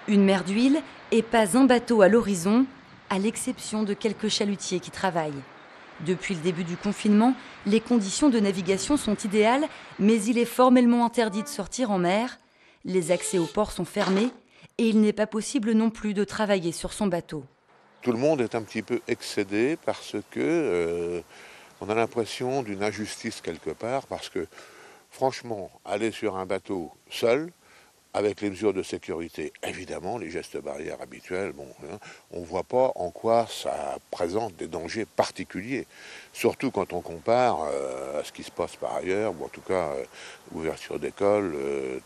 Une mer d'huile et pas un bateau à l'horizon, à l'exception de quelques chalutiers qui travaillent. Depuis le début du confinement, les conditions de navigation sont idéales, mais il est formellement interdit de sortir en mer. Les accès aux ports sont fermés et il n'est pas possible non plus de travailler sur son bateau. Tout le monde est un petit peu excédé parce que on a l'impression d'une injustice quelque part, parce que franchement, aller sur un bateau seul, avec les mesures de sécurité, évidemment, les gestes barrières habituels, on ne voit pas en quoi ça présente des dangers particuliers. Surtout quand on compare à ce qui se passe par ailleurs, ou en tout cas ouverture d'école,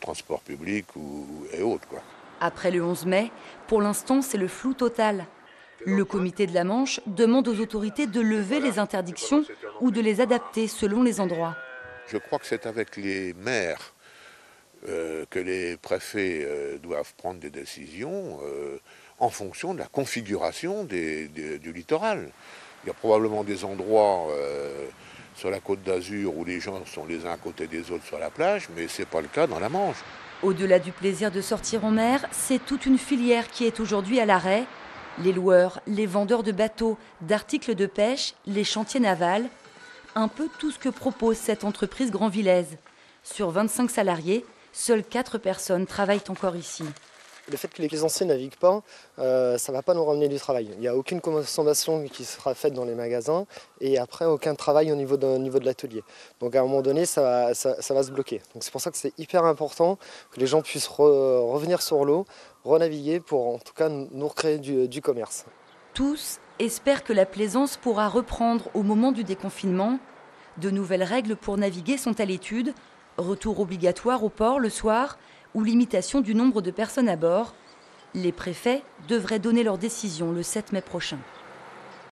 transport public et autres, quoi. Après le 11 mai, pour l'instant, c'est le flou total. Le comité de la Manche demande aux autorités de lever les interdictions ou de les adapter selon les endroits. Je crois que c'est avec les maires que les préfets doivent prendre des décisions en fonction de la configuration du littoral. Il y a probablement des endroits sur la côte d'Azur où les gens sont les uns à côté des autres sur la plage, mais ce n'est pas le cas dans la Manche. Au-delà du plaisir de sortir en mer, c'est toute une filière qui est aujourd'hui à l'arrêt. Les loueurs, les vendeurs de bateaux, d'articles de pêche, les chantiers navals. Un peu tout ce que propose cette entreprise grandvillaise. Sur 25 salariés, seules 4 personnes travaillent encore ici. Le fait que les plaisanciers ne naviguent pas, ça ne va pas nous ramener du travail. Il n'y a aucune consommation qui sera faite dans les magasins et après aucun travail au niveau de l'atelier. Donc à un moment donné, ça va se bloquer. Donc c'est pour ça que c'est hyper important que les gens puissent revenir sur l'eau, renaviguer pour en tout cas nous recréer du commerce. Tous espèrent que la plaisance pourra reprendre au moment du déconfinement. De nouvelles règles pour naviguer sont à l'étude. Retour obligatoire au port le soir ou limitation du nombre de personnes à bord. Les préfets devraient donner leur décision le 7 mai prochain.